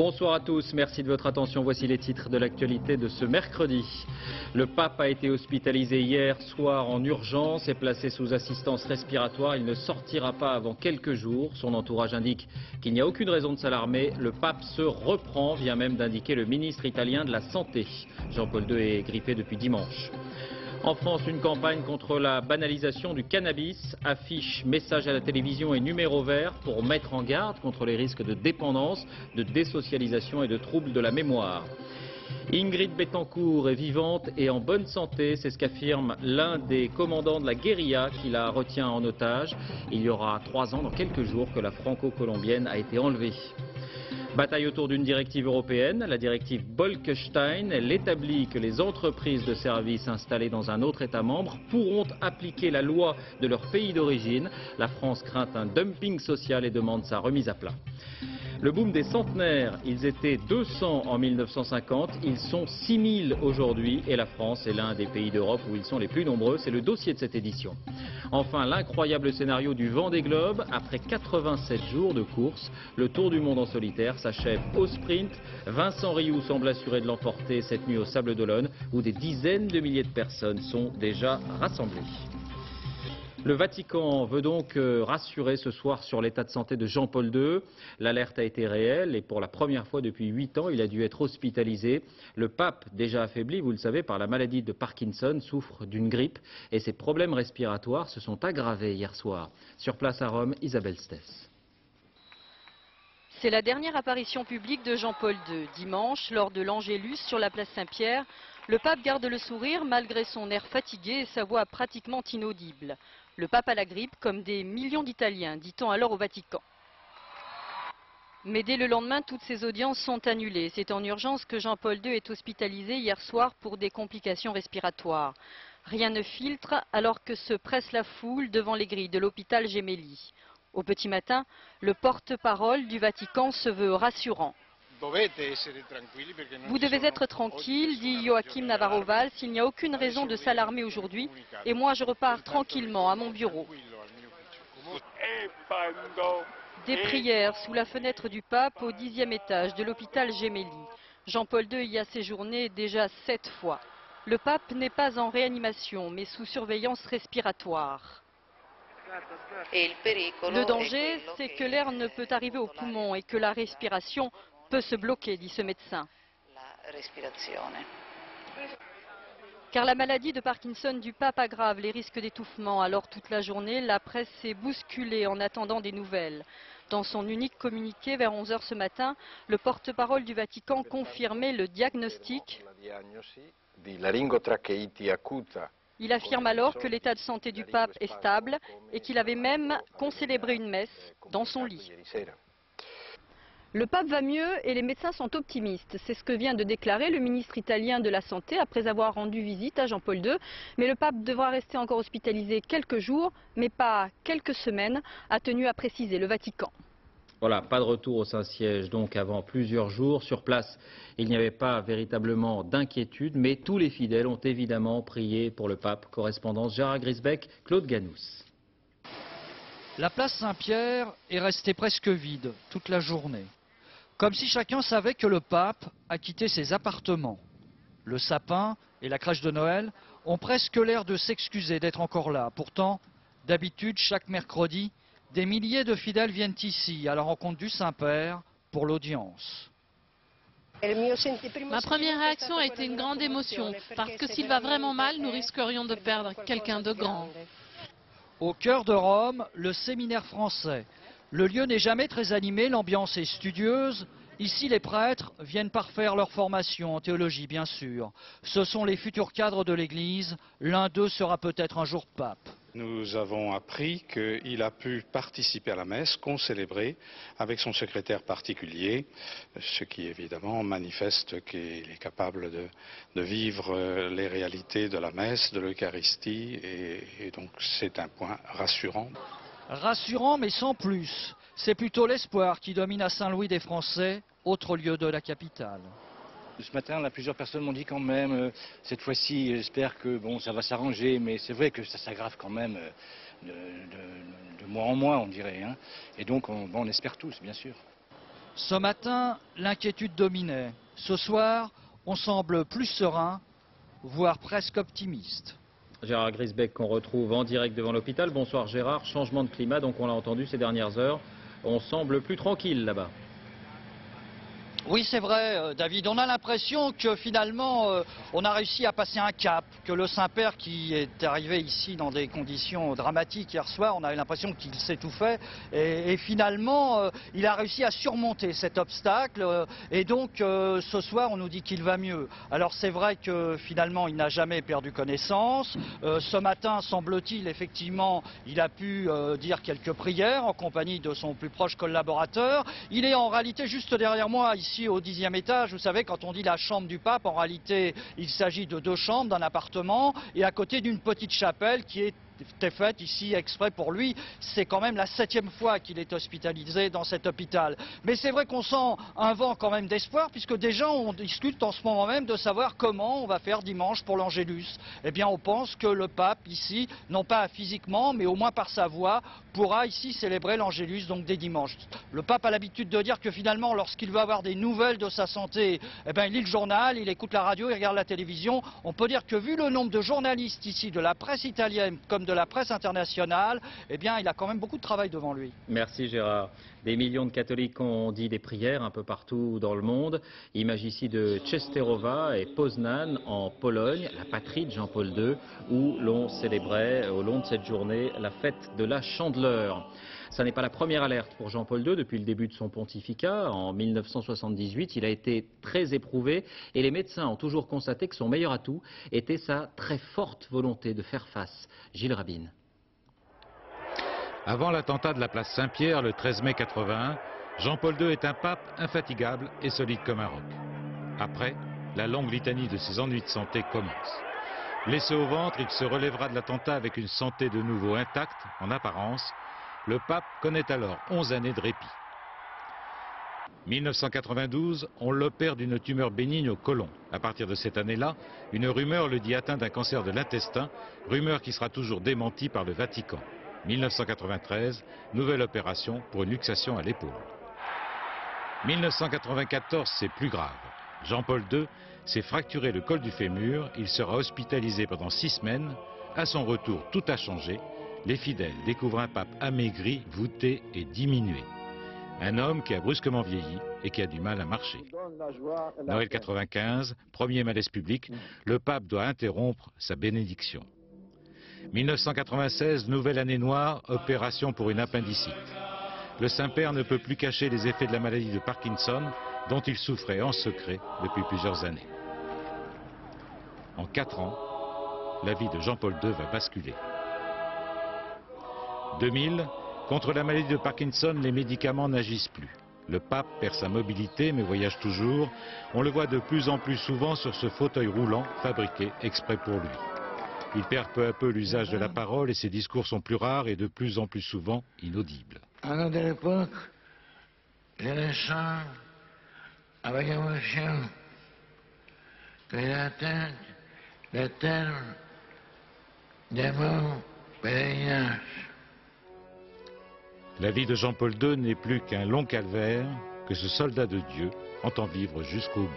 Bonsoir à tous, merci de votre attention. Voici les titres de l'actualité de ce mercredi. Le pape a été hospitalisé hier soir en urgence et placé sous assistance respiratoire. Il ne sortira pas avant quelques jours. Son entourage indique qu'il n'y a aucune raison de s'alarmer. Le pape se reprend, vient même d'indiquer le ministre italien de la Santé. Jean-Paul II est grippé depuis dimanche. En France, une campagne contre la banalisation du cannabis, affiches, messages à la télévision et numéros verts pour mettre en garde contre les risques de dépendance, de désocialisation et de troubles de la mémoire. Ingrid Betancourt est vivante et en bonne santé, c'est ce qu'affirme l'un des commandants de la guérilla qui la retient en otage. Il y aura 3 ans, dans quelques jours, que la franco-colombienne a été enlevée. Bataille autour d'une directive européenne, la directive Bolkestein. Elle établit que les entreprises de services installées dans un autre État membre pourront appliquer la loi de leur pays d'origine. La France craint un dumping social et demande sa remise à plat. Le boom des centenaires, ils étaient 200 en 1950, ils sont 6000 aujourd'hui et la France est l'un des pays d'Europe où ils sont les plus nombreux. C'est le dossier de cette édition. Enfin, l'incroyable scénario du Vendée Globe. Après 87 jours de course, le Tour du monde en solitaire s'achève au sprint. Vincent Rioux semble assuré de l'emporter cette nuit au Sable d'Olonne où des dizaines de milliers de personnes sont déjà rassemblées. Le Vatican veut donc rassurer ce soir sur l'état de santé de Jean-Paul II. L'alerte a été réelle et pour la première fois depuis 8 ans, il a dû être hospitalisé. Le pape, déjà affaibli, vous le savez, par la maladie de Parkinson, souffre d'une grippe et ses problèmes respiratoires se sont aggravés hier soir. Sur place à Rome, Isabelle Stess. C'est la dernière apparition publique de Jean-Paul II. Dimanche, lors de l'Angélus sur la place Saint-Pierre, le pape garde le sourire malgré son air fatigué et sa voix pratiquement inaudible. Le pape a la grippe comme des millions d'Italiens, dit-on alors au Vatican. Mais dès le lendemain, toutes ces audiences sont annulées. C'est en urgence que Jean-Paul II est hospitalisé hier soir pour des complications respiratoires. Rien ne filtre alors que se presse la foule devant les grilles de l'hôpital Gemelli. Au petit matin, le porte-parole du Vatican se veut rassurant. Vous devez être tranquille, dit Joachim Navarro-Valls, il n'y a aucune raison de s'alarmer aujourd'hui et moi je repars tranquillement à mon bureau. Des prières sous la fenêtre du pape au 10e étage de l'hôpital Gemelli. Jean-Paul II y a séjourné déjà 7 fois. Le pape n'est pas en réanimation mais sous surveillance respiratoire. Le danger, c'est que l'air ne peut arriver aux poumons et que la respiration peut se bloquer, dit ce médecin. Car la maladie de Parkinson du pape aggrave les risques d'étouffement. Alors toute la journée, la presse s'est bousculée en attendant des nouvelles. Dans son unique communiqué vers 11 h ce matin, le porte-parole du Vatican confirmait le diagnostic. Il affirme alors que l'état de santé du pape est stable et qu'il avait même concélébré une messe dans son lit. Le pape va mieux et les médecins sont optimistes. C'est ce que vient de déclarer le ministre italien de la Santé après avoir rendu visite à Jean-Paul II. Mais le pape devra rester encore hospitalisé quelques jours, mais pas quelques semaines, a tenu à préciser le Vatican. Voilà, pas de retour au Saint-Siège donc avant plusieurs jours. Sur place, il n'y avait pas véritablement d'inquiétude, mais tous les fidèles ont évidemment prié pour le pape. Correspondance Gérard Grisbeck, Claude Ganous. La place Saint-Pierre est restée presque vide toute la journée. Comme si chacun savait que le pape a quitté ses appartements. Le sapin et la crèche de Noël ont presque l'air de s'excuser d'être encore là. Pourtant, d'habitude, chaque mercredi, des milliers de fidèles viennent ici à la rencontre du Saint-Père pour l'audience. Ma première réaction a été une grande émotion, parce que s'il va vraiment mal, nous risquerions de perdre quelqu'un de grand. Au cœur de Rome, le séminaire français. Le lieu n'est jamais très animé, l'ambiance est studieuse. Ici, les prêtres viennent parfaire leur formation en théologie, bien sûr. Ce sont les futurs cadres de l'Église. L'un d'eux sera peut-être un jour pape. Nous avons appris qu'il a pu participer à la messe, concélébrer avec son secrétaire particulier, ce qui évidemment manifeste qu'il est capable de vivre les réalités de la messe, de l'Eucharistie, et donc c'est un point rassurant. Rassurant, mais sans plus. C'est plutôt l'espoir qui domine à Saint-Louis des Français, autre lieu de la capitale. Ce matin, plusieurs personnes m'ont dit quand même, cette fois-ci, j'espère que bon, ça va s'arranger, mais c'est vrai que ça s'aggrave quand même de mois en mois, on dirait. Hein. Et donc, on espère tous, bien sûr. Ce matin, l'inquiétude dominait. Ce soir, on semble plus serein, voire presque optimiste. Gérard Grisbeck qu'on retrouve en direct devant l'hôpital. Bonsoir Gérard, changement de climat, donc on l'a entendu ces dernières heures. On semble plus tranquille là-bas. Oui, c'est vrai, David. On a l'impression que finalement, on a réussi à passer un cap, que le Saint-Père qui est arrivé ici dans des conditions dramatiques hier soir, on avait l'impression qu'il s'étouffait. Et finalement, il a réussi à surmonter cet obstacle. Et donc, ce soir, on nous dit qu'il va mieux. Alors, c'est vrai que finalement, il n'a jamais perdu connaissance. Ce matin, semble-t-il, effectivement, il a pu dire quelques prières en compagnie de son plus proche collaborateur. Il est en réalité juste derrière moi, ici au 10e étage. Vous savez, quand on dit la chambre du pape, en réalité, il s'agit de 2 chambres d'un appartement et à côté d'une petite chapelle qui est faite ici exprès pour lui. C'est quand même la 7e fois qu'il est hospitalisé dans cet hôpital. Mais c'est vrai qu'on sent un vent quand même d'espoir, puisque des gens on discute en ce moment même de savoir comment on va faire dimanche pour l'Angélus. Eh bien, on pense que le pape ici, non pas physiquement, mais au moins par sa voix, pourra ici célébrer l'Angélus, donc dès dimanche. Le pape a l'habitude de dire que finalement, lorsqu'il veut avoir des nouvelles de sa santé, eh bien, il lit le journal, il écoute la radio, il regarde la télévision. On peut dire que vu le nombre de journalistes ici, de la presse italienne comme de la presse internationale, eh bien, il a quand même beaucoup de travail devant lui. Merci Gérard. Des millions de catholiques ont dit des prières un peu partout dans le monde. Image ici de Czestochowa et Poznań en Pologne, la patrie de Jean-Paul II, où l'on célébrait au long de cette journée la fête de la Chandeleur. Ça n'est pas la première alerte pour Jean-Paul II depuis le début de son pontificat. En 1978, il a été très éprouvé et les médecins ont toujours constaté que son meilleur atout était sa très forte volonté de faire face. Gilles Rabine. Avant l'attentat de la place Saint-Pierre le 13 mai 81, Jean-Paul II est un pape infatigable et solide comme un roc. Après, la longue litanie de ses ennuis de santé commence. Blessé au ventre, il se relèvera de l'attentat avec une santé de nouveau intacte, en apparence. Le pape connaît alors 11 années de répit. 1992, on l'opère d'une tumeur bénigne au côlon. À partir de cette année-là, une rumeur le dit atteint d'un cancer de l'intestin, rumeur qui sera toujours démentie par le Vatican. 1993, nouvelle opération pour une luxation à l'épaule. 1994, c'est plus grave. Jean-Paul II s'est fracturé le col du fémur, il sera hospitalisé pendant 6 semaines. À son retour, tout a changé. Les fidèles découvrent un pape amaigri, voûté et diminué. Un homme qui a brusquement vieilli et qui a du mal à marcher. Noël 95, premier malaise public, le pape doit interrompre sa bénédiction. 1996, nouvelle année noire, opération pour une appendicite. Le Saint-Père ne peut plus cacher les effets de la maladie de Parkinson, dont il souffrait en secret depuis plusieurs années. En 4 ans, la vie de Jean-Paul II va basculer. 2000, contre la maladie de Parkinson, les médicaments n'agissent plus. Le pape perd sa mobilité mais voyage toujours. On le voit de plus en plus souvent sur ce fauteuil roulant fabriqué exprès pour lui. Il perd peu à peu l'usage de la parole et ses discours sont plus rares et de plus en plus souvent inaudibles. À notre époque, je le sens avec émotion que la tête de terme de mon pèlerinage. La vie de Jean-Paul II n'est plus qu'un long calvaire que ce soldat de Dieu entend vivre jusqu'au bout.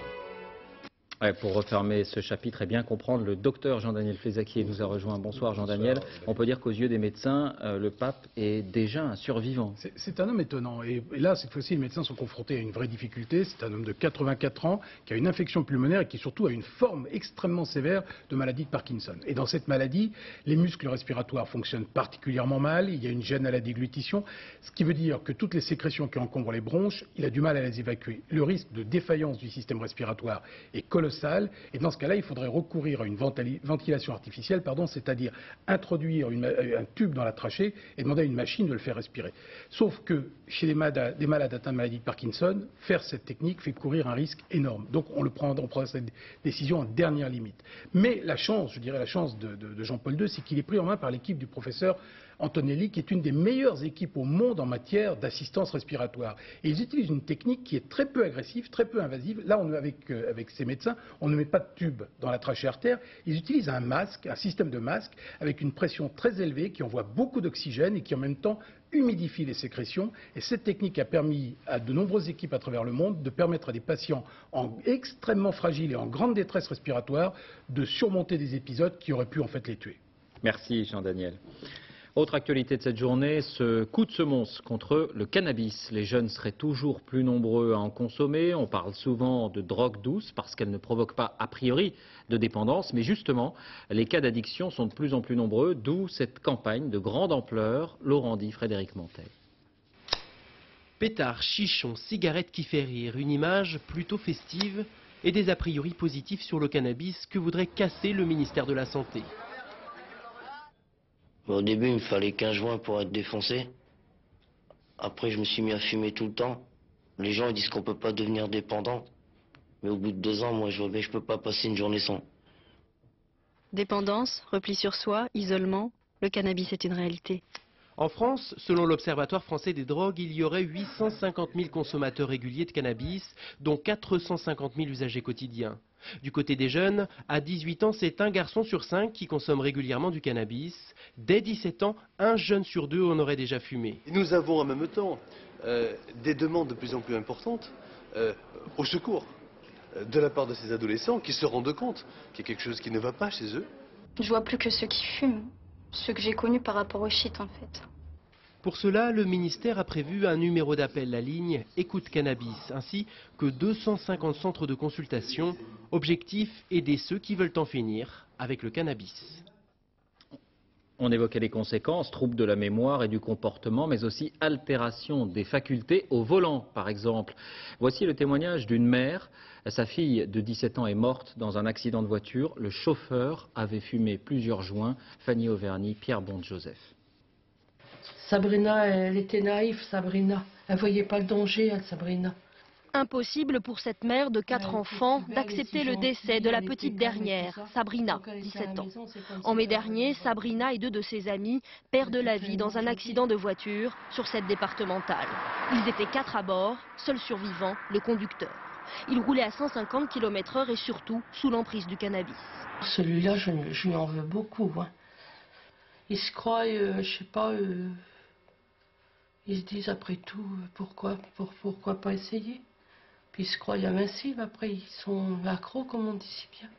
Ouais, pour refermer ce chapitre et bien comprendre, le docteur Jean-Daniel Flézaquier nous a rejoint. Bonsoir Jean-Daniel. On peut dire qu'aux yeux des médecins, le pape est déjà un survivant. C'est un homme étonnant. Et là, cette fois-ci, les médecins sont confrontés à une vraie difficulté. C'est un homme de 84 ans qui a une infection pulmonaire et qui surtout a une forme extrêmement sévère de maladie de Parkinson. Et dans cette maladie, les muscles respiratoires fonctionnent particulièrement mal. Il y a une gêne à la déglutition, ce qui veut dire que toutes les sécrétions qui encombrent les bronches, il a du mal à les évacuer. Le risque de défaillance du système respiratoire est colossal. Et dans ce cas-là, il faudrait recourir à une ventilation artificielle, c'est-à-dire introduire un tube dans la trachée et demander à une machine de le faire respirer. Sauf que chez des malades atteints de maladie de Parkinson, faire cette technique fait courir un risque énorme. Donc on prend cette décision en dernière limite. Mais la chance, je dirais la chance de Jean-Paul II, c'est qu'il est pris en main par l'équipe du professeur Antonelli, qui est une des meilleures équipes au monde en matière d'assistance respiratoire. Et ils utilisent une technique qui est très peu agressive, très peu invasive. Là, avec ces médecins, on ne met pas de tube dans la trachée artère, ils utilisent un masque, un système de masque avec une pression très élevée qui envoie beaucoup d'oxygène et qui en même temps humidifie les sécrétions. Et cette technique a permis à de nombreuses équipes à travers le monde de permettre à des patients extrêmement fragiles et en grande détresse respiratoire de surmonter des épisodes qui auraient pu en fait les tuer. Merci Jean-Daniel. Autre actualité de cette journée, ce coup de semonce contre le cannabis. Les jeunes seraient toujours plus nombreux à en consommer. On parle souvent de drogue douce parce qu'elle ne provoque pas a priori de dépendance. Mais justement, les cas d'addiction sont de plus en plus nombreux, d'où cette campagne de grande ampleur. Laurent dit Frédéric Montel. Pétard, chichon, cigarette qui fait rire, une image plutôt festive et des a priori positifs sur le cannabis que voudrait casser le ministère de la Santé. Au début, il me fallait 15 joints pour être défoncé. Après, je me suis mis à fumer tout le temps. Les gens ils disent qu'on ne peut pas devenir dépendant. Mais au bout de 2 ans, moi, je vois bien que je ne peux pas passer une journée sans. Dépendance, repli sur soi, isolement, le cannabis est une réalité. En France, selon l'Observatoire français des drogues, il y aurait 850 000 consommateurs réguliers de cannabis, dont 450 000 usagers quotidiens. Du côté des jeunes, à 18 ans, c'est un garçon sur 5 qui consomme régulièrement du cannabis. Dès 17 ans, un jeune sur 2 en aurait déjà fumé. Nous avons en même temps des demandes de plus en plus importantes au secours de la part de ces adolescents qui se rendent compte qu'il y a quelque chose qui ne va pas chez eux. Je vois plus que ceux qui fument, ceux que j'ai connus par rapport au shit en fait. Pour cela, le ministère a prévu un numéro d'appel, la ligne Écoute Cannabis, ainsi que 250 centres de consultation. Objectif, aider ceux qui veulent en finir avec le cannabis. On évoquait les conséquences, troubles de la mémoire et du comportement, mais aussi altération des facultés au volant, par exemple. Voici le témoignage d'une mère. Sa fille de 17 ans est morte dans un accident de voiture. Le chauffeur avait fumé plusieurs joints. Fanny Auvergne, Pierre Bonde-Joseph. Sabrina, elle était naïve, Sabrina. Elle voyait pas le danger, elle, Sabrina. Impossible pour cette mère de 4 enfants d'accepter le décès de la petite dernière, Sabrina, 17 ans. En mai dernier, Sabrina et 2 de ses amis perdent la vie dans un accident de voiture sur cette départementale. Ils étaient 4 à bord, seul survivant, le conducteur. Il roulait à 150 km/h et surtout sous l'emprise du cannabis. Celui-là, je lui en veux beaucoup. Hein. Ils se croient, je sais pas, ils se disent après tout, pourquoi pas essayer? Puis ils se croient invincibles, après ils sont accros, comme on dit si bien.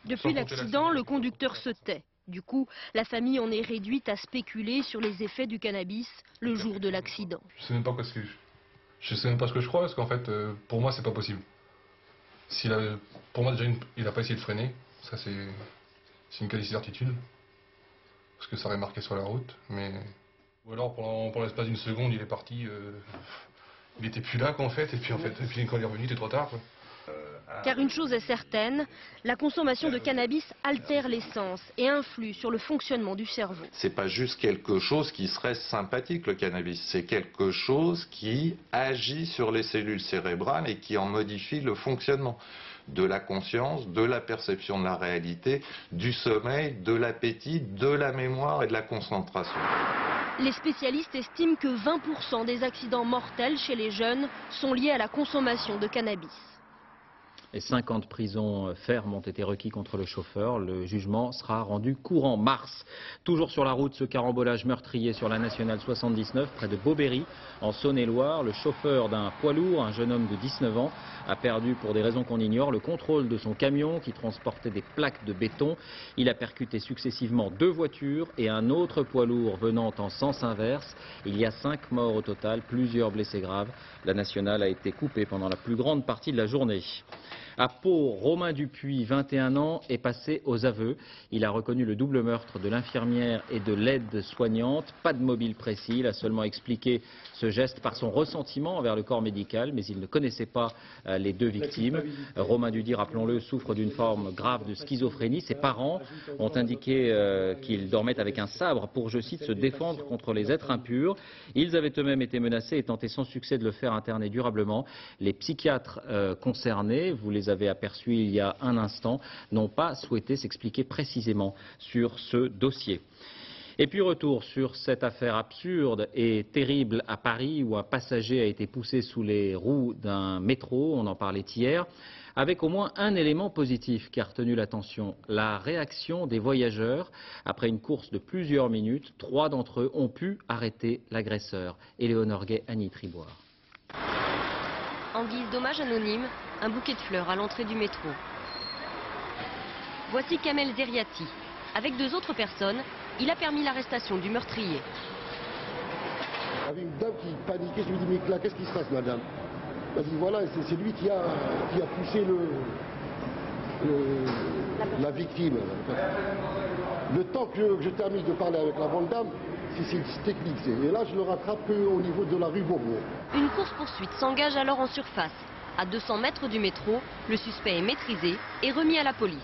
Depuis l'accident, le conducteur se tait. Du coup, la famille en est réduite à spéculer sur les effets du cannabis le jour de l'accident. Je sais même pas ce que je crois, parce qu'en fait, pour moi, c'est pas possible. Pour moi, déjà, il a pas essayé de freiner. Ça, c'est une quasi-certitude. Parce que ça aurait marqué sur la route. Ou alors, pour l'espace d'une seconde, il est parti. Il était plus là, qu'en fait. Et puis quand il est revenu, il était trop tard, quoi. Car une chose est certaine, la consommation de cannabis altère les sens et influe sur le fonctionnement du cerveau. C'est pas juste quelque chose qui serait sympathique, le cannabis. C'est quelque chose qui agit sur les cellules cérébrales et qui en modifie le fonctionnement. De la conscience, de la perception de la réalité, du sommeil, de l'appétit, de la mémoire et de la concentration. Les spécialistes estiment que 20% des accidents mortels chez les jeunes sont liés à la consommation de cannabis. Et 50 prisons fermes ont été requis contre le chauffeur. Le jugement sera rendu courant mars. Toujours sur la route, ce carambolage meurtrier sur la nationale 79 près de Beauberry, en Saône-et-Loire. Le chauffeur d'un poids lourd, un jeune homme de 19 ans, a perdu pour des raisons qu'on ignore le contrôle de son camion qui transportait des plaques de béton. Il a percuté successivement 2 voitures et un autre poids lourd venant en sens inverse. Il y a 5 morts au total, plusieurs blessés graves. La nationale a été coupée pendant la plus grande partie de la journée. À Pau, Romain Dupuis, 21 ans, est passé aux aveux. Il a reconnu le double meurtre de l'infirmière et de l'aide-soignante. Pas de mobile précis, il a seulement expliqué ce geste par son ressentiment envers le corps médical, mais il ne connaissait pas les 2 victimes. Romain Dupuis, rappelons-le, souffre d'une forme grave de schizophrénie. Ses parents ont indiqué qu'il dormait avec un sabre pour, je cite, se défendre contre les êtres impurs. Ils avaient eux-mêmes été menacés et tenté sans succès de le faire interner durablement. Les psychiatres concernés, vous les avez aperçus il y a un instant, n'ont pas souhaité s'expliquer précisément sur ce dossier. Et puis retour sur cette affaire absurde et terrible à Paris où un passager a été poussé sous les roues d'un métro, on en parlait hier, avec au moins un élément positif qui a retenu l'attention, la réaction des voyageurs. Après une course de plusieurs minutes, 3 d'entre eux ont pu arrêter l'agresseur. Éléonore Gay, Annie Triboire. En guise d'hommage anonyme, un bouquet de fleurs à l'entrée du métro. Voici Kamel Zeriati. Avec 2 autres personnes, il a permis l'arrestation du meurtrier. Il y avait une dame qui paniquait, je lui dis mais là qu'est-ce qui se passe madame? Elle dit voilà, c'est lui qui a poussé la victime. Le temps que je termine de parler avec la bonne dame, c'est une technique. Et là je le rattrape au niveau de la rue Beaubourg. Une course-poursuite s'engage alors en surface. À 200 mètres du métro, le suspect est maîtrisé et remis à la police.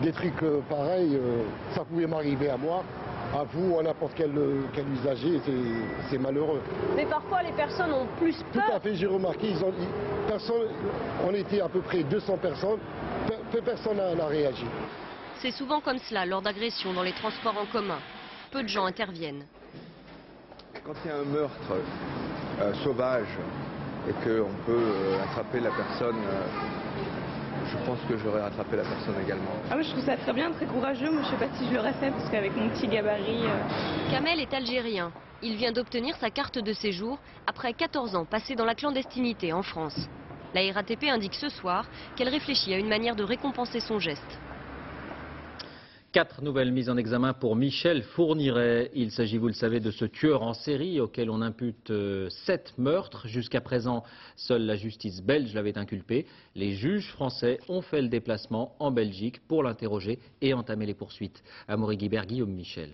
Des trucs pareils, ça pouvait m'arriver à moi, à vous, à n'importe quel usager, c'est malheureux. Mais parfois les personnes ont plus peur. Tout à fait, j'ai remarqué, on était à peu près 200 personnes, personne n'a réagi. C'est souvent comme cela lors d'agressions dans les transports en commun. Peu de gens interviennent. Quand il y a un meurtre sauvage et qu'on peut attraper la personne, je pense que j'aurais rattrapé la personne également. Ah oui, je trouve ça très bien, très courageux. Moi, je sais pas si je l'aurais fait parce qu'avec mon petit gabarit... Kamel est algérien. Il vient d'obtenir sa carte de séjour après 14 ans passés dans la clandestinité en France. La RATP indique ce soir qu'elle réfléchit à une manière de récompenser son geste. 4 nouvelles mises en examen pour Michel Fourniret. Il s'agit, vous le savez, de ce tueur en série auquel on impute 7 meurtres. Jusqu'à présent, seule la justice belge l'avait inculpé. Les juges français ont fait le déplacement en Belgique pour l'interroger et entamer les poursuites. Amaury Guibert, Guillaume Michel.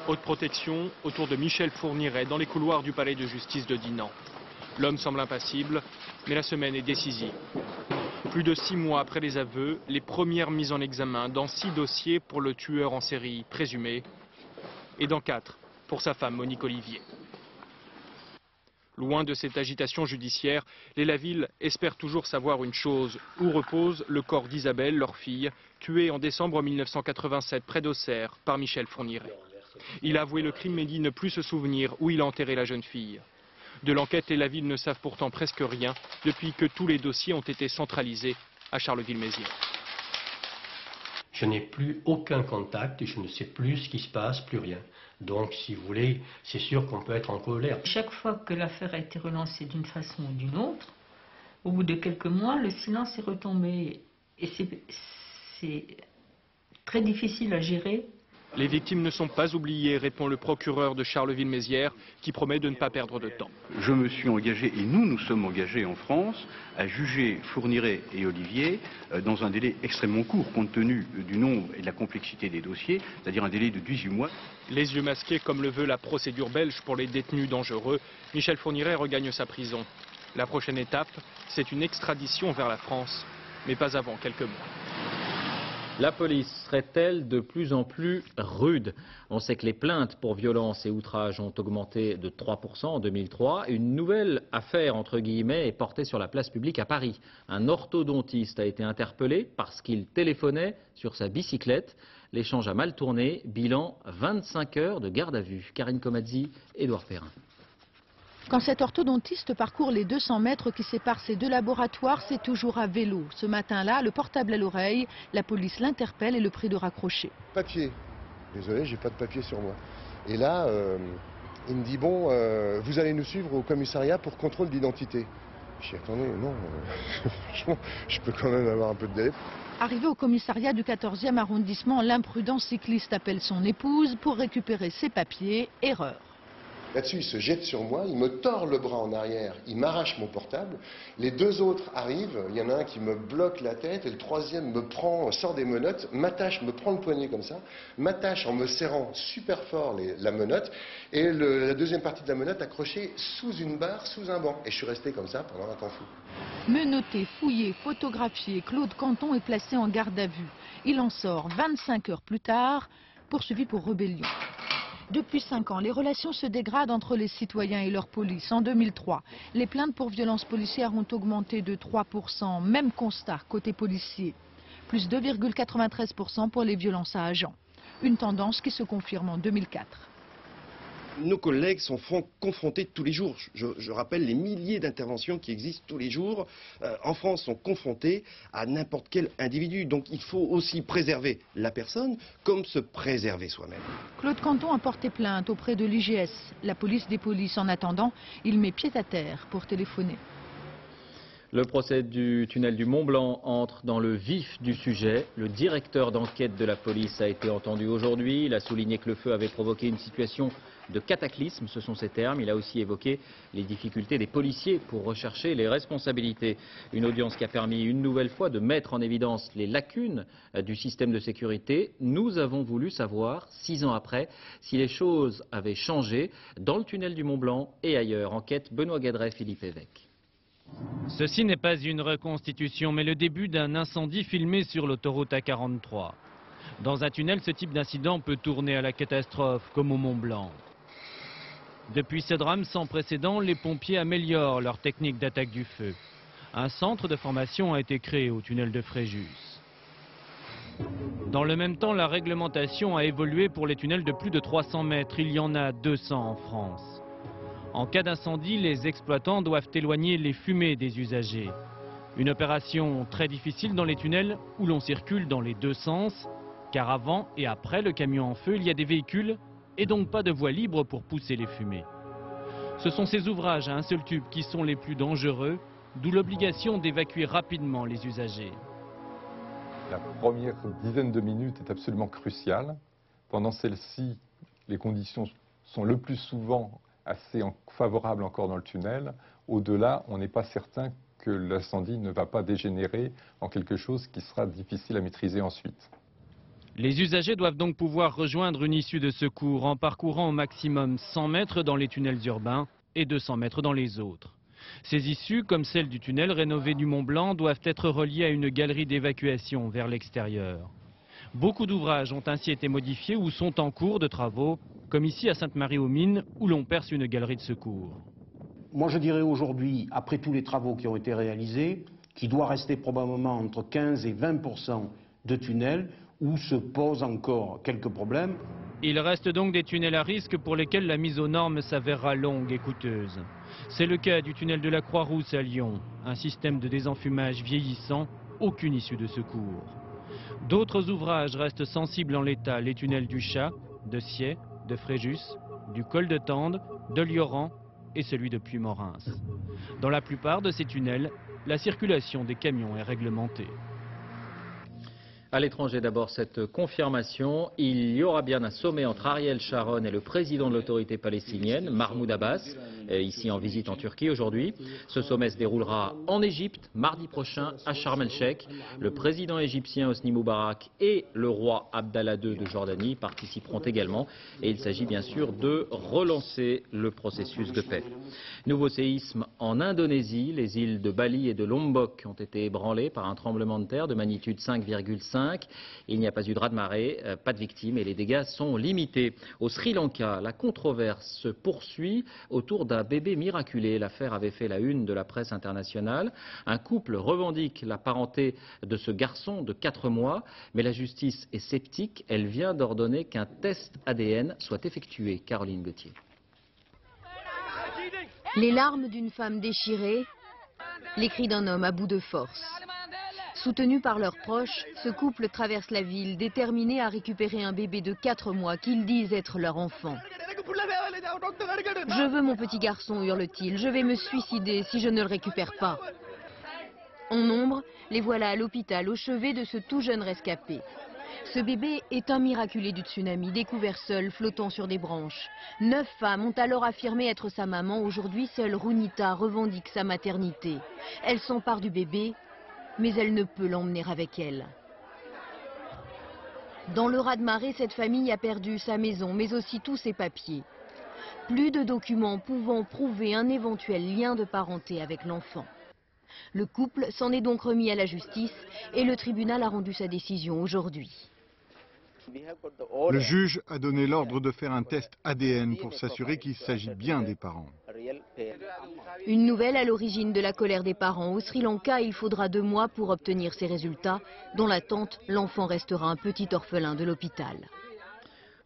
Haute protection autour de Michel Fourniret dans les couloirs du palais de justice de Dinan. L'homme semble impassible, mais la semaine est décisive. Plus de 6 mois après les aveux, les premières mises en examen dans 6 dossiers pour le tueur en série présumé et dans 4 pour sa femme Monique Olivier. Loin de cette agitation judiciaire, les Laville espèrent toujours savoir une chose, où repose le corps d'Isabelle, leur fille, tuée en décembre 1987 près d'Auxerre par Michel Fourniret. Il a avoué le crime mais dit ne plus se souvenir où il a enterré la jeune fille. De l'enquête, les Laville ne savent pourtant presque rien depuis que tous les dossiers ont été centralisés à Charleville-Mézières. Je n'ai plus aucun contact, je ne sais plus ce qui se passe, plus rien. Donc, si vous voulez, c'est sûr qu'on peut être en colère. Chaque fois que l'affaire a été relancée d'une façon ou d'une autre, au bout de quelques mois, le silence est retombé. Et c'est très difficile à gérer. Les victimes ne sont pas oubliées, répond le procureur de Charleville-Mézières, qui promet de ne pas perdre de temps. Je me suis engagé, et nous sommes engagés en France, à juger Fourniret et Olivier dans un délai extrêmement court, compte tenu du nombre et de la complexité des dossiers, c'est-à-dire un délai de 18 mois. Les yeux masqués, comme le veut la procédure belge pour les détenus dangereux, Michel Fourniret regagne sa prison. La prochaine étape, c'est une extradition vers la France, mais pas avant quelques mois. La police serait-elle de plus en plus rude? On sait que les plaintes pour violences et outrages ont augmenté de 3% en 2003. Une nouvelle affaire, entre guillemets, est portée sur la place publique à Paris. Un orthodontiste a été interpellé parce qu'il téléphonait sur sa bicyclette. L'échange a mal tourné. Bilan, 25 heures de garde à vue. Karine Comazzi, Édouard Perrin. Quand cet orthodontiste parcourt les 200 mètres qui séparent ces 2 laboratoires, c'est toujours à vélo. Ce matin-là, le portable à l'oreille, la police l'interpelle et le prie de raccrocher. Papier. Désolé, j'ai pas de papier sur moi. Et là, il me dit, bon, vous allez nous suivre au commissariat pour contrôle d'identité. Je dis, attendez, non, franchement, je peux quand même avoir un peu de délai. Arrivé au commissariat du 14e arrondissement, l'imprudent cycliste appelle son épouse pour récupérer ses papiers. Erreur. Là-dessus, il se jette sur moi, il me tord le bras en arrière, il m'arrache mon portable. Les 2 autres arrivent, il y en a un qui me bloque la tête et le 3e me prend, sort des menottes, m'attache, me prend le poignet comme ça, m'attache en me serrant super fort la menotte et la 2e partie de la menotte accrochée sous une barre, sous un banc. Et je suis resté comme ça pendant un temps fou. Menotté, fouillé, photographié, Claude Canton est placé en garde à vue. Il en sort 25 heures plus tard, poursuivi pour rébellion. Depuis 5 ans, les relations se dégradent entre les citoyens et leur police. En 2003, les plaintes pour violences policières ont augmenté de 3%. Même constat côté policier. Plus 2,93% pour les violences à agents. Une tendance qui se confirme en 2004. Nos collègues sont confrontés tous les jours. Je rappelle les milliers d'interventions qui existent tous les jours. En France, sont confrontés à n'importe quel individu. Donc il faut aussi préserver la personne comme se préserver soi-même. Claude Canton a porté plainte auprès de l'IGS. La police des polices, en attendant, il met pied à terre pour téléphoner. Le procès du tunnel du Mont-Blanc entre dans le vif du sujet. Le directeur d'enquête de la police a été entendu aujourd'hui. Il a souligné que le feu avait provoqué une situation de cataclysme, ce sont ses termes. Il a aussi évoqué les difficultés des policiers pour rechercher les responsabilités. Une audience qui a permis une nouvelle fois de mettre en évidence les lacunes du système de sécurité. Nous avons voulu savoir, 6 ans après, si les choses avaient changé dans le tunnel du Mont-Blanc et ailleurs. Enquête Benoît Gadret, Philippe Évêque. Ceci n'est pas une reconstitution, mais le début d'un incendie filmé sur l'autoroute A43. Dans un tunnel, ce type d'incident peut tourner à la catastrophe, comme au Mont-Blanc. Depuis ce drame sans précédent, les pompiers améliorent leur technique d'attaque du feu. Un centre de formation a été créé au tunnel de Fréjus. Dans le même temps, la réglementation a évolué pour les tunnels de plus de 300 mètres. Il y en a 200 en France. En cas d'incendie, les exploitants doivent éloigner les fumées des usagers. Une opération très difficile dans les tunnels où l'on circule dans les deux sens, car avant et après le camion en feu, il y a des véhicules et donc pas de voie libre pour pousser les fumées. Ce sont ces ouvrages à un seul tube qui sont les plus dangereux, d'où l'obligation d'évacuer rapidement les usagers. La première dizaine de minutes est absolument cruciale. Pendant celle-ci, les conditions sont le plus souvent assez favorables encore dans le tunnel. Au-delà, on n'est pas certain que l'incendie ne va pas dégénérer en quelque chose qui sera difficile à maîtriser ensuite. Les usagers doivent donc pouvoir rejoindre une issue de secours en parcourant au maximum 100 mètres dans les tunnels urbains et 200 mètres dans les autres. Ces issues, comme celle du tunnel rénové du Mont-Blanc, doivent être reliées à une galerie d'évacuation vers l'extérieur. Beaucoup d'ouvrages ont ainsi été modifiés ou sont en cours de travaux, comme ici à Sainte-Marie-aux-Mines, où l'on perce une galerie de secours. Moi je dirais aujourd'hui, après tous les travaux qui ont été réalisés, qu'il doit rester probablement entre 15 et 20% de tunnels où se posent encore quelques problèmes. Il reste donc des tunnels à risque pour lesquels la mise aux normes s'avérera longue et coûteuse. C'est le cas du tunnel de la Croix-Rousse à Lyon, un système de désenfumage vieillissant, aucune issue de secours. D'autres ouvrages restent sensibles en l'état, les tunnels du Chat, de Sciez, de Fréjus, du col de Tende, de Lioran et celui de Puymorin. Dans la plupart de ces tunnels, la circulation des camions est réglementée. À l'étranger d'abord cette confirmation, il y aura bien un sommet entre Ariel Sharon et le président de l'autorité palestinienne, Mahmoud Abbas, ici en visite en Turquie aujourd'hui. Ce sommet se déroulera en Égypte mardi prochain à Sharm el-Sheikh. Le président égyptien Hosni Moubarak et le roi Abdallah II de Jordanie participeront également et il s'agit bien sûr de relancer le processus de paix. Nouveau séisme en Indonésie, les îles de Bali et de Lombok ont été ébranlées par un tremblement de terre de magnitude 5,5. Il n'y a pas eu de raz-de-marée, pas de victimes et les dégâts sont limités. Au Sri Lanka, la controverse se poursuit autour d'un bébé miraculé. L'affaire avait fait la une de la presse internationale. Un couple revendique la parenté de ce garçon de 4 mois, mais la justice est sceptique. Elle vient d'ordonner qu'un test ADN soit effectué. Caroline Gauthier. Les larmes d'une femme déchirée, les cris d'un homme à bout de force. Soutenu par leurs proches, ce couple traverse la ville, déterminé à récupérer un bébé de 4 mois qu'ils disent être leur enfant. « Je veux mon petit garçon », hurle-t-il, « je vais me suicider si je ne le récupère pas ». En nombre, les voilà à l'hôpital au chevet de ce tout jeune rescapé. Ce bébé est un miraculé du tsunami, découvert seul, flottant sur des branches. 9 femmes ont alors affirmé être sa maman. Aujourd'hui, seule Runita revendique sa maternité. Elle s'empare du bébé, mais elle ne peut l'emmener avec elle. Dans le raz-de-marée, cette famille a perdu sa maison, mais aussi tous ses papiers. Plus de documents pouvant prouver un éventuel lien de parenté avec l'enfant. Le couple s'en est donc remis à la justice et le tribunal a rendu sa décision aujourd'hui. Le juge a donné l'ordre de faire un test ADN pour s'assurer qu'il s'agit bien des parents. Une nouvelle à l'origine de la colère des parents. Au Sri Lanka, il faudra 2 mois pour obtenir ces résultats. Dans l'attente, l'enfant restera un petit orphelin de l'hôpital.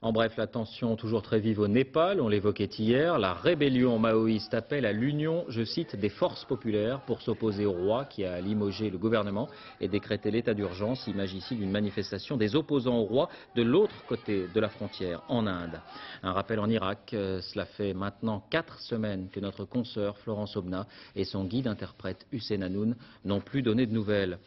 En bref, la tension toujours très vive au Népal, on l'évoquait hier. La rébellion maoïste appelle à l'union, je cite, des forces populaires pour s'opposer au roi qui a limogé le gouvernement et décrété l'état d'urgence. Image ici d'une manifestation des opposants au roi de l'autre côté de la frontière, en Inde. Un rappel en Irak, cela fait maintenant 4 semaines que notre consoeur Florence Aubenas et son guide-interprète Hussein Hanoun n'ont plus donné de nouvelles.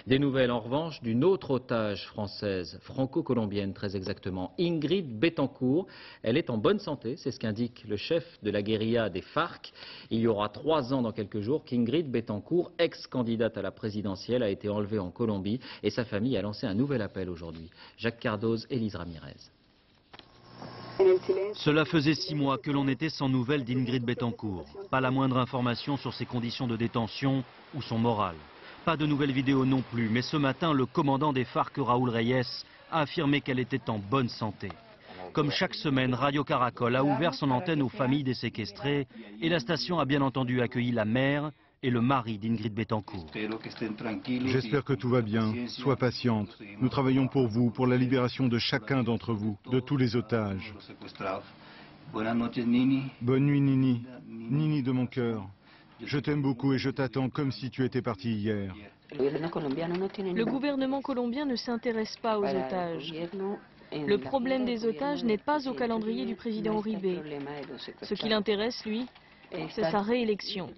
Des nouvelles en revanche d'une autre otage française, franco-colombienne très exactement, Ingrid Betancourt. Elle est en bonne santé, c'est ce qu'indique le chef de la guérilla des FARC. Il y aura 3 ans dans quelques jours qu'Ingrid Betancourt, ex-candidate à la présidentielle, a été enlevée en Colombie et sa famille a lancé un nouvel appel aujourd'hui. Jacques Cardoz, Élise Ramirez. Cela faisait 6 mois que l'on était sans nouvelles d'Ingrid Betancourt. Pas la moindre information sur ses conditions de détention ou son moral. Pas de nouvelles vidéos non plus, mais ce matin, le commandant des FARC, Raúl Reyes, a affirmé qu'elle était en bonne santé. Comme chaque semaine, Radio Caracol a ouvert son antenne aux familles des séquestrés et la station a bien entendu accueilli la mère et le mari d'Ingrid Betancourt. J'espère que tout va bien. Sois patiente. Nous travaillons pour vous, pour la libération de chacun d'entre vous, de tous les otages. Bonne nuit, Nini. Nini de mon cœur. Je t'aime beaucoup et je t'attends comme si tu étais partie hier. Le gouvernement colombien ne s'intéresse pas aux otages. Le problème des otages n'est pas au calendrier du président Uribe. Ce qui l'intéresse, lui, c'est sa réélection.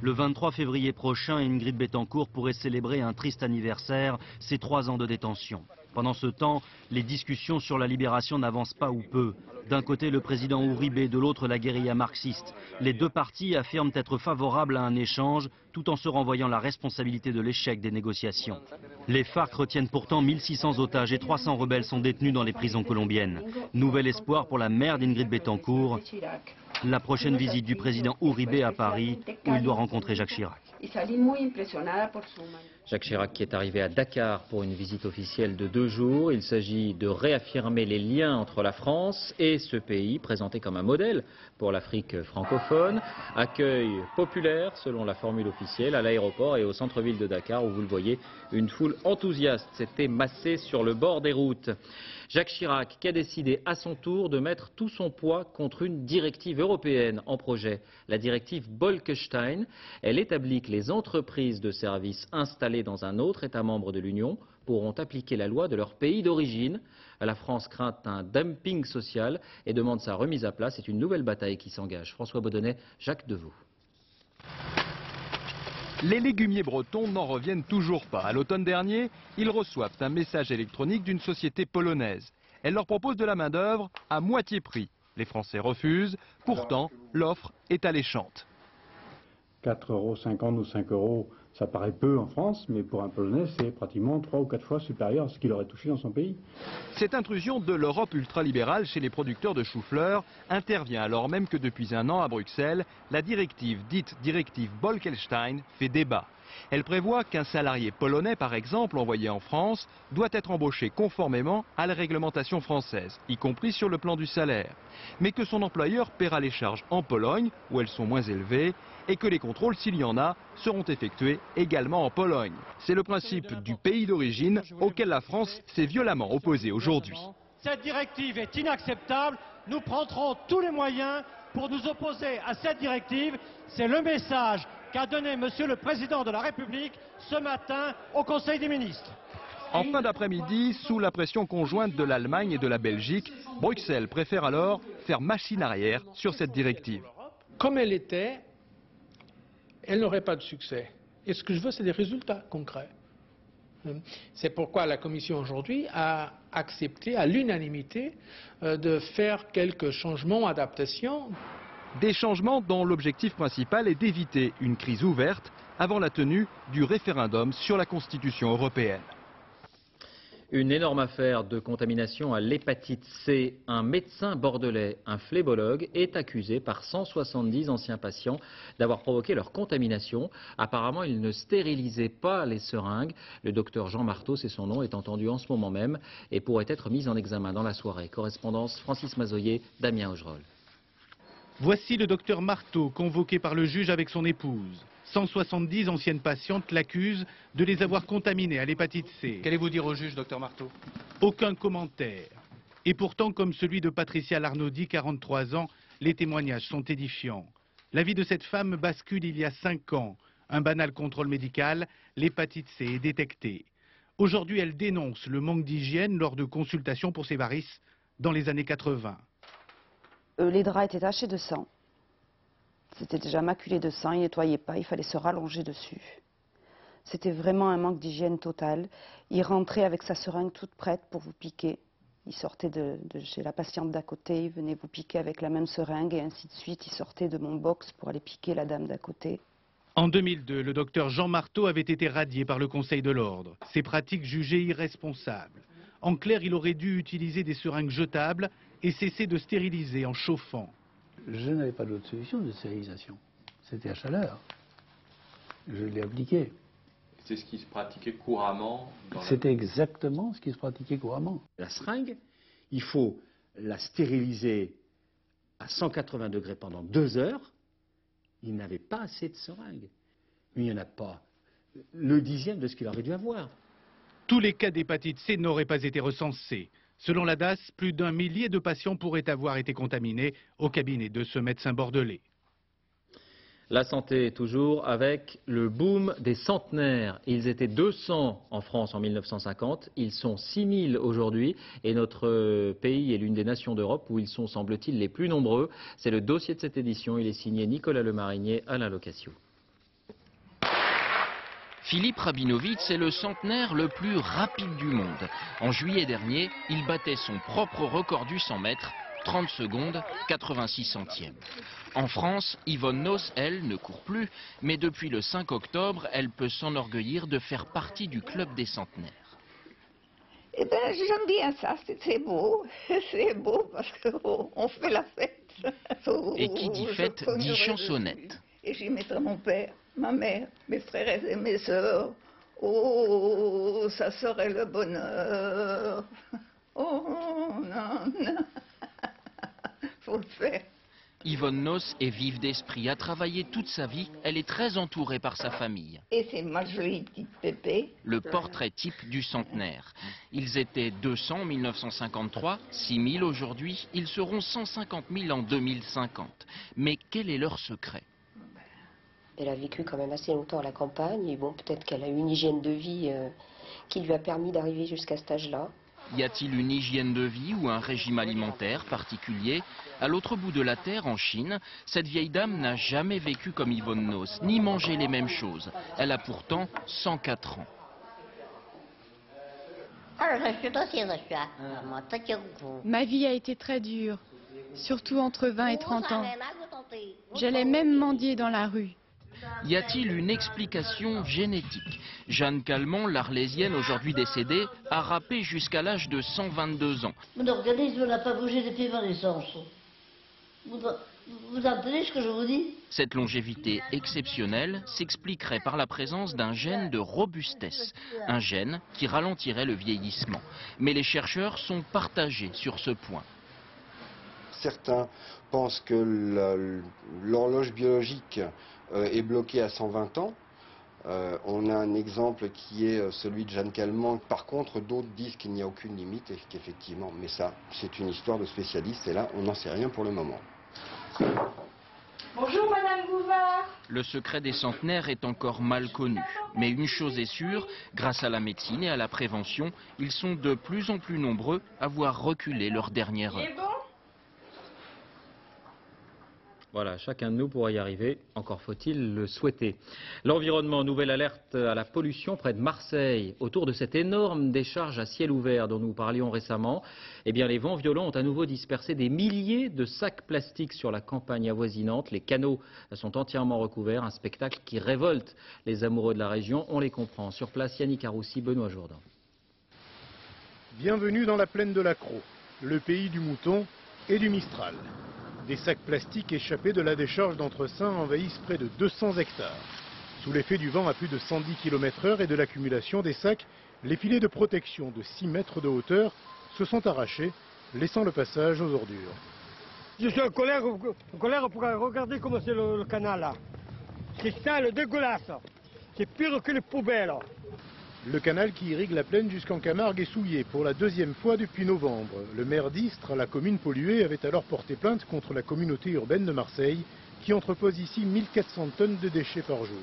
Le 23 février prochain, Ingrid Betancourt pourrait célébrer un triste anniversaire, ses 3 ans de détention. Pendant ce temps, les discussions sur la libération n'avancent pas ou peu. D'un côté, le président Uribe, de l'autre, la guérilla marxiste. Les deux partis affirment être favorables à un échange, tout en se renvoyant la responsabilité de l'échec des négociations. Les FARC retiennent pourtant 1600 otages et 300 rebelles sont détenus dans les prisons colombiennes. Nouvel espoir pour la mère d'Ingrid Betancourt, la prochaine visite du président Uribe à Paris, où il doit rencontrer Jacques Chirac. Jacques Chirac qui est arrivé à Dakar pour une visite officielle de 2 jours. Il s'agit de réaffirmer les liens entre la France et ce pays, présenté comme un modèle pour l'Afrique francophone. Accueil populaire, selon la formule officielle, à l'aéroport et au centre-ville de Dakar, où vous le voyez, une foule enthousiaste s'était massée sur le bord des routes. Jacques Chirac qui a décidé à son tour de mettre tout son poids contre une directive européenne en projet, la directive Bolkestein. Elle établit que les entreprises de services installées dans un autre État membre de l'Union pourront appliquer la loi de leur pays d'origine. La France craint un dumping social et demande sa remise à plat. C'est une nouvelle bataille qui s'engage. François Baudonnet, Jacques Deveau. Les légumiers bretons n'en reviennent toujours pas. À l'automne dernier, ils reçoivent un message électronique d'une société polonaise. Elle leur propose de la main-d'œuvre à moitié prix. Les Français refusent, pourtant l'offre est alléchante. 4,50 € ou 5 €, ça paraît peu en France, mais pour un Polonais, c'est pratiquement 3 ou 4 fois supérieur à ce qu'il aurait touché dans son pays. Cette intrusion de l'Europe ultralibérale chez les producteurs de chou-fleur intervient alors même que depuis 1 an à Bruxelles, la directive dite directive Bolkestein fait débat. Elle prévoit qu'un salarié polonais, par exemple, envoyé en France, doit être embauché conformément à la réglementation française, y compris sur le plan du salaire. Mais que son employeur paiera les charges en Pologne, où elles sont moins élevées, et que les contrôles, s'il y en a, seront effectués également en Pologne. C'est le principe du pays d'origine auquel la France s'est violemment opposée aujourd'hui. Cette directive est inacceptable. Nous prendrons tous les moyens pour nous opposer à cette directive. C'est le message qu'a donné Monsieur le Président de la République ce matin au Conseil des ministres. En fin d'après-midi, sous la pression conjointe de l'Allemagne et de la Belgique, Bruxelles préfère alors faire machine arrière sur cette directive. Comme elle était, elle n'aurait pas de succès. Et ce que je veux, c'est des résultats concrets. C'est pourquoi la Commission aujourd'hui a accepté à l'unanimité de faire quelques changements, adaptations. Des changements dont l'objectif principal est d'éviter une crise ouverte avant la tenue du référendum sur la Constitution européenne. Une énorme affaire de contamination à l'hépatite C. Un médecin bordelais, un phlébologue, est accusé par 170 anciens patients d'avoir provoqué leur contamination. Apparemment, il ne stérilisait pas les seringues. Le docteur Jean Marteau, c'est son nom, est entendu en ce moment même et pourrait être mis en examen dans la soirée. Correspondance Francis Mazoyer, Damien Augerolles. Voici le docteur Marteau, convoqué par le juge avec son épouse. 170 anciennes patientes l'accusent de les avoir contaminées à l'hépatite C. Qu'allez-vous dire au juge, docteur Marteau? Aucun commentaire. Et pourtant, comme celui de Patricia Larnaudy, 43 ans, les témoignages sont édifiants. La vie de cette femme bascule il y a 5 ans. Un banal contrôle médical, l'hépatite C est détectée. Aujourd'hui, elle dénonce le manque d'hygiène lors de consultations pour ses varices dans les années 80. Les draps étaient tachés de sang. C'était déjà maculé de sang, ils ne nettoyaient pas, il fallait se rallonger dessus. C'était vraiment un manque d'hygiène total. Il rentrait avec sa seringue toute prête pour vous piquer. Il sortait de chez la patiente d'à côté, il venait vous piquer avec la même seringue et ainsi de suite. Il sortait de mon box pour aller piquer la dame d'à côté. En 2002, le docteur Jean Marteau avait été radié par le Conseil de l'Ordre. Ces pratiques jugées irresponsables. En clair, il aurait dû utiliser des seringues jetables et cesser de stériliser en chauffant. Je n'avais pas d'autre solution de stérilisation. C'était à chaleur. Je l'ai appliqué. C'est ce qui se pratiquait couramment dans C'était exactement ce qui se pratiquait couramment. La seringue, il faut la stériliser à 180 degrés pendant 2 heures. Il n'avait pas assez de seringues. Il n'y en a pas le 10e de ce qu'il aurait dû avoir. Tous les cas d'hépatite C n'auraient pas été recensés. Selon la DAS, plus d'1 millier de patients pourraient avoir été contaminés au cabinet de ce médecin bordelais. La santé toujours avec le boom des centenaires. Ils étaient 200 en France en 1950, ils sont 6000 aujourd'hui et notre pays est l'une des nations d'Europe où ils sont, semble-t-il, les plus nombreux. C'est le dossier de cette édition, il est signé Nicolas Lemarinier, Alain Locassio. Philippe Rabinovitch est le centenaire le plus rapide du monde. En juillet dernier, il battait son propre record du 100 mètres, 30 secondes, 86 centièmes. En France, Yvonne Noss, elle, ne court plus, mais depuis le 5 octobre, elle peut s'enorgueillir de faire partie du club des centenaires. Eh bien, j'aime bien ça, c'est beau parce qu'on fait la fête. Et qui dit fête, dit chansonnette. Et j'y mettrai mon père, ma mère, mes frères et mes sœurs. Oh, ça serait le bonheur. Oh, non, non. Faut le faire. Yvonne Noss est vive d'esprit, a travaillé toute sa vie, elle est très entourée par sa famille. Et c'est ma jolie petite Pépé. Le portrait type du centenaire. Ils étaient 200 en 1953, 6000 aujourd'hui, ils seront 150 000 en 2050. Mais quel est leur secret ? Elle a vécu quand même assez longtemps à la campagne, et bon, peut-être qu'elle a eu une hygiène de vie qui lui a permis d'arriver jusqu'à cet âge-là. Y a-t-il une hygiène de vie ou un régime alimentaire particulier? À l'autre bout de la Terre, en Chine, cette vieille dame n'a jamais vécu comme Yvonne Noss, ni mangé les mêmes choses. Elle a pourtant 104 ans. Ma vie a été très dure, surtout entre 20 et 30 ans. J'allais même mendier dans la rue. Y a-t-il une explication génétique? Jeanne Calment, l'Arlésienne aujourd'hui décédée, a rappé jusqu'à l'âge de 122 ans. Mon organisme n'a pas bougé depuis ma naissance. Vous entendez ce que je vous dis? Cette longévité exceptionnelle s'expliquerait par la présence d'un gène de robustesse, un gène qui ralentirait le vieillissement. Mais les chercheurs sont partagés sur ce point. Certains pensent que l'horloge biologique est bloquée à 120 ans. On a un exemple qui est celui de Jeanne Calment. Par contre, d'autres disent qu'il n'y a aucune limite et qu'effectivement, mais ça, c'est une histoire de spécialistes et là, on n'en sait rien pour le moment. Bonjour Madame Bouvard. Le secret des centenaires est encore mal connu. Mais une chose est sûre, grâce à la médecine et à la prévention, ils sont de plus en plus nombreux à voir reculer leur dernière heure. Voilà, chacun de nous pourra y arriver, encore faut-il le souhaiter. L'environnement, nouvelle alerte à la pollution près de Marseille. Autour de cette énorme décharge à ciel ouvert dont nous parlions récemment, eh bien, les vents violents ont à nouveau dispersé des milliers de sacs plastiques sur la campagne avoisinante. Les canaux sont entièrement recouverts, un spectacle qui révolte les amoureux de la région. On les comprend. Sur place, Yannick Aroussi, Benoît Jourdan. Bienvenue dans la plaine de l'Accro, le pays du mouton et du Mistral. Des sacs plastiques échappés de la décharge d'Entresaint envahissent près de 200 hectares. Sous l'effet du vent à plus de 110 km/h et de l'accumulation des sacs, les filets de protection de 6 mètres de hauteur se sont arrachés, laissant le passage aux ordures. Je suis en colère pour regarder comment c'est le canal là. C'est sale, dégueulasse. C'est pire que les poubelles. Le canal qui irrigue la plaine jusqu'en Camargue est souillé pour la deuxième fois depuis novembre. Le maire d'Istres, la commune polluée, avait alors porté plainte contre la communauté urbaine de Marseille qui entrepose ici 1400 tonnes de déchets par jour.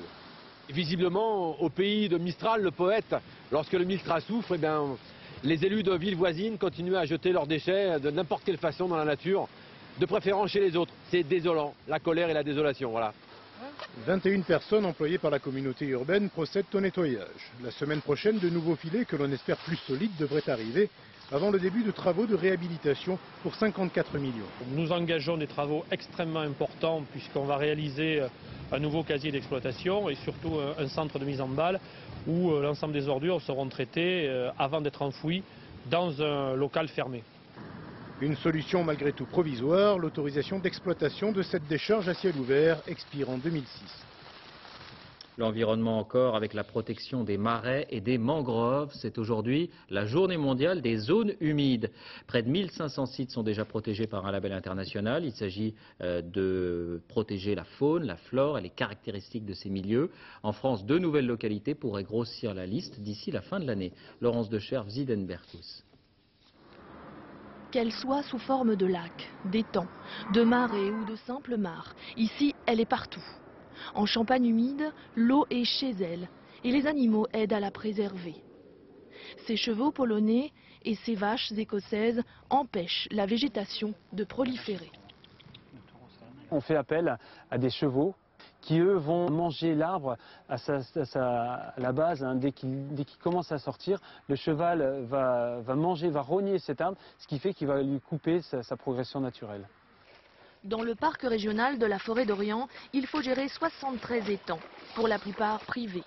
Visiblement, au pays de Mistral, le poète, lorsque le Mistral souffre, eh bien, les élus de villes voisines continuent à jeter leurs déchets de n'importe quelle façon dans la nature, de préférence chez les autres. C'est désolant, la colère et la désolation, voilà. 21 personnes employées par la communauté urbaine procèdent au nettoyage. La semaine prochaine, de nouveaux filets, que l'on espère plus solides, devraient arriver avant le début de travaux de réhabilitation pour 54 millions. Nous engageons des travaux extrêmement importants puisqu'on va réaliser un nouveau casier d'exploitation et surtout un centre de mise en balle où l'ensemble des ordures seront traitées avant d'être enfouies dans un local fermé. Une solution malgré tout provisoire, l'autorisation d'exploitation de cette décharge à ciel ouvert expire en 2006. L'environnement encore avec la protection des marais et des mangroves. C'est aujourd'hui la journée mondiale des zones humides. Près de 1500 sites sont déjà protégés par un label international. Il s'agit de protéger la faune, la flore et les caractéristiques de ces milieux. En France, 2 nouvelles localités pourraient grossir la liste d'ici la fin de l'année. Laurence Decherve, Zidenberkus. Qu'elle soit sous forme de lac, d'étang, de marais ou de simple mare, ici elle est partout. En Champagne humide, l'eau est chez elle et les animaux aident à la préserver. Ces chevaux polonais et ces vaches écossaises empêchent la végétation de proliférer. On fait appel à des chevaux qui, eux, vont manger l'arbre à la base. Hein. Dès qu'il commence à sortir, le cheval va manger, va rogner cet arbre, ce qui fait qu'il va lui couper sa progression naturelle. Dans le parc régional de la forêt d'Orient, il faut gérer 73 étangs, pour la plupart privés.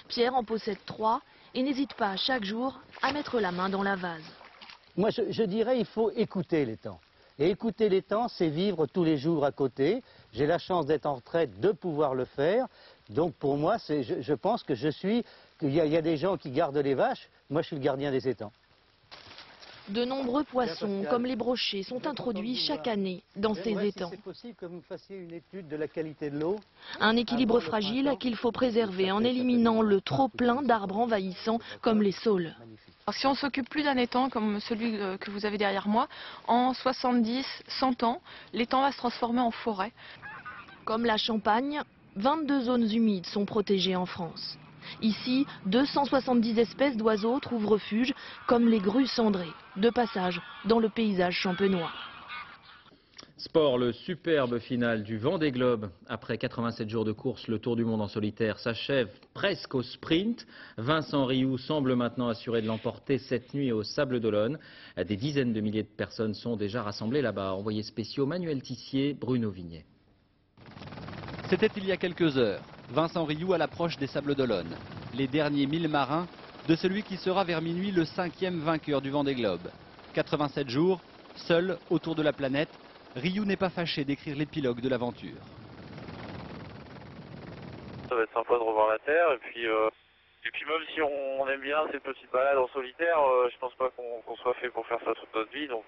Pierre en possède 3 et n'hésite pas chaque jour à mettre la main dans la vase. Moi, je dirais qu'il faut écouter l'étang. Et écouter l'étang, c'est vivre tous les jours à côté. J'ai la chance d'être en retraite, de pouvoir le faire. Donc pour moi, je pense que qu'il y a des gens qui gardent les vaches. Moi, je suis le gardien des étangs. De nombreux poissons, comme les brochets, sont introduits chaque année dans ces étangs. C'est possible que vous fassiez une étude de la qualité de l'eau. Un équilibre fragile qu'il faut préserver en éliminant le trop-plein d'arbres envahissants comme les saules. Alors, si on s'occupe plus d'un étang comme celui que vous avez derrière moi, en 70-100 ans, l'étang va se transformer en forêt. Comme la Champagne, 22 zones humides sont protégées en France. Ici, 270 espèces d'oiseaux trouvent refuge, comme les grues cendrées, de passage dans le paysage champenois. Sport, le superbe final du Vendée Globe. Après 87 jours de course, le Tour du Monde en solitaire s'achève presque au sprint. Vincent Rioux semble maintenant assuré de l'emporter cette nuit au Sables d'Olonne. Des dizaines de milliers de personnes sont déjà rassemblées là-bas. Envoyés spéciaux Manuel Tissier, Bruno Vignet. C'était il y a quelques heures. Vincent Rioux à l'approche des Sables d'Olonne. Les derniers 1000 marins de celui qui sera vers minuit le 5e vainqueur du Vendée Globe. 87 jours, seul autour de la planète. Rioux n'est pas fâché d'écrire l'épilogue de l'aventure. Ça va être sympa de revoir la Terre et puis même si on aime bien ces petites balades en solitaire, je pense pas qu'on soit fait pour faire ça toute notre vie, donc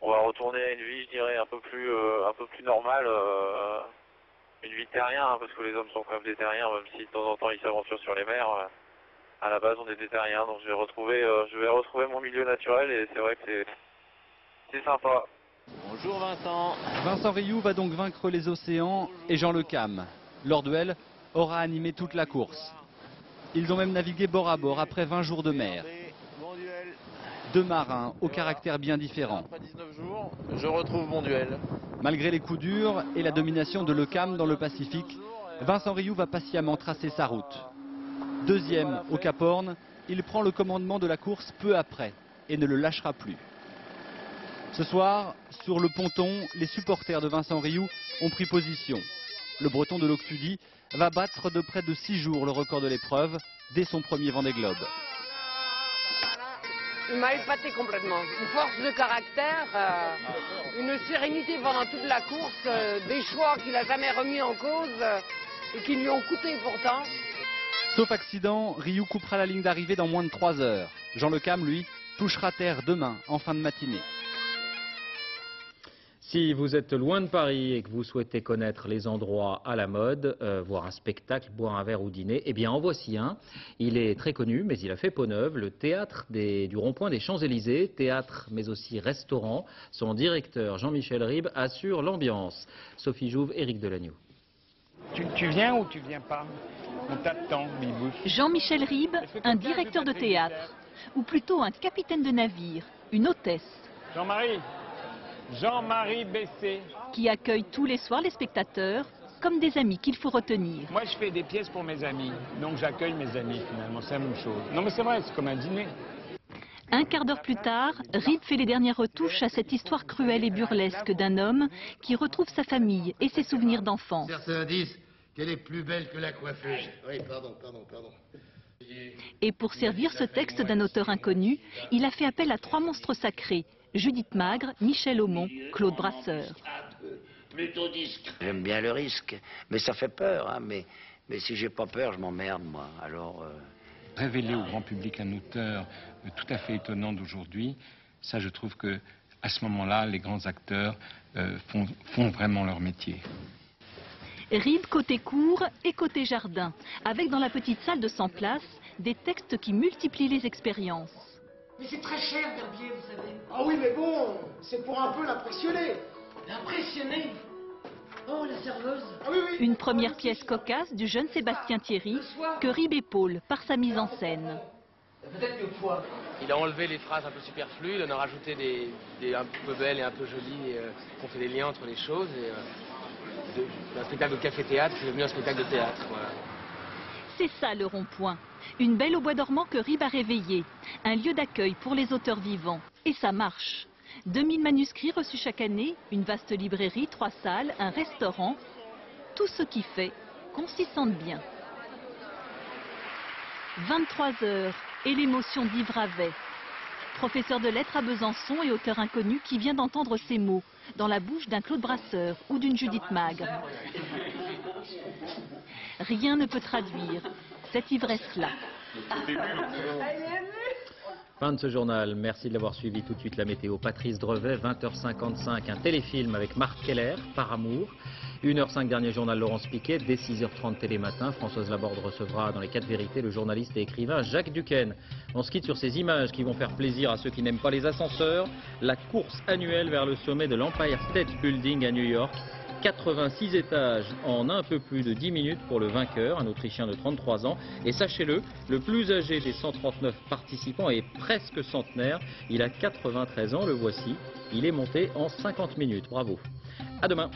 on va retourner à une vie, je dirais, un peu plus normale, une vie de terrien, hein, parce que les hommes sont quand même des terriens, même si de temps en temps ils s'aventurent sur les mers. À la base on est des terriens, donc je vais retrouver mon milieu naturel et c'est vrai que c'est sympa. Bonjour Vincent. Vincent Rioux va donc vaincre les océans et Jean Le Cam. Leur duel aura animé toute la course. Ils ont même navigué bord à bord après 20 jours de mer. 2 marins au caractère bien différent. Après 19 jours, je retrouve mon duel. Malgré les coups durs et la domination de Le Cam dans le Pacifique, Vincent Rioux va patiemment tracer sa route. 2e au Cap Horn, il prend le commandement de la course peu après et ne le lâchera plus. Ce soir, sur le ponton, les supporters de Vincent Rioux ont pris position. Le breton de l'Auxudie va battre de près de 6 jours le record de l'épreuve dès son premier Vendée Globe. Il m'a épaté complètement. Une force de caractère, une sérénité pendant toute la course, des choix qu'il n'a jamais remis en cause et qui lui ont coûté pourtant. Sauf accident, Rioux coupera la ligne d'arrivée dans moins de 3 heures. Jean Le Cam, lui, touchera terre demain en fin de matinée. Si vous êtes loin de Paris et que vous souhaitez connaître les endroits à la mode, voir un spectacle, boire un verre ou dîner, eh bien en voici un. Il est très connu, mais il a fait peau neuve, le théâtre du rond-point des Champs-Élysées, théâtre mais aussi restaurant. Son directeur Jean-Michel Ribes assure l'ambiance. Sophie Jouve, Éric Delagneau. Tu viens ou tu viens pas? On t'attend, Bibou. Jean-Michel Ribes, un directeur de théâtre, ou plutôt un capitaine de navire, une hôtesse. Jean-Marie Bessé. Qui accueille tous les soirs les spectateurs, comme des amis qu'il faut retenir. Moi, je fais des pièces pour mes amis, donc j'accueille mes amis finalement, c'est la même chose. Non mais c'est vrai, c'est comme un dîner. Un quart d'heure plus tard, Ribes fait les dernières retouches à cette histoire cruelle et burlesque d'un homme qui retrouve sa famille et ses souvenirs d'enfance. Certains disent qu'elle est plus belle que la coiffeuse. Oui, pardon. Et pour servir ce texte d'un auteur inconnu, il a fait appel à 3 monstres sacrés. Judith Magre, Michel Aumont, Claude Brasseur. J'aime bien le risque, mais ça fait peur. Hein, mais si j'ai pas peur, je m'emmerde, moi. Alors, Révéler au grand public un auteur tout à fait étonnant d'aujourd'hui, ça je trouve que à ce moment-là, les grands acteurs font vraiment leur métier. Ribes côté cour et côté jardin, avec dans la petite salle de 100 places, des textes qui multiplient les expériences. Mais c'est très cher, Verbier, vous savez. Ah oui, mais bon, c'est pour un peu l'impressionner. L'impressionner? Oh, la serveuse. Ah oui. Une première pièce cocasse du jeune Sébastien Thierry, que Ribes épaule par sa mise en scène. Peut-être mieux que toi. Il a enlevé les phrases un peu superflues, il en a rajouté des un peu belles et un peu jolies, qu'on fait des liens entre les choses. Un spectacle de café-théâtre, c'est devenu un spectacle de théâtre. Voilà. C'est ça le rond-point. Une belle au bois dormant que Ribes a réveillé. Un lieu d'accueil pour les auteurs vivants. Et ça marche. 2000 manuscrits reçus chaque année, une vaste librairie, 3 salles, un restaurant. Tout ce qui fait qu'on s'y sente bien. 23 heures et l'émotion d'Yves Ravet. Professeur de lettres à Besançon et auteur inconnu qui vient d'entendre ces mots dans la bouche d'un Claude Brasseur ou d'une Judith Magre. Rien ne peut traduire cette ivresse-là. Fin de ce journal. Merci de l'avoir suivi. Tout de suite la météo. Patrice Drevet, 20h55, un téléfilm avec Marc Keller, Par amour. 1h05, dernier journal Laurence Piquet. Dès 6h30 Télématin, Françoise Laborde recevra dans les 4 vérités le journaliste et écrivain Jacques Duquesne. On se quitte sur ces images qui vont faire plaisir à ceux qui n'aiment pas les ascenseurs. La course annuelle vers le sommet de l'Empire State Building à New York. 86 étages en un peu plus de 10 minutes pour le vainqueur, un Autrichien de 33 ans. Et sachez-le, le plus âgé des 139 participants est presque centenaire. Il a 93 ans, le voici. Il est monté en 50 minutes. Bravo. À demain.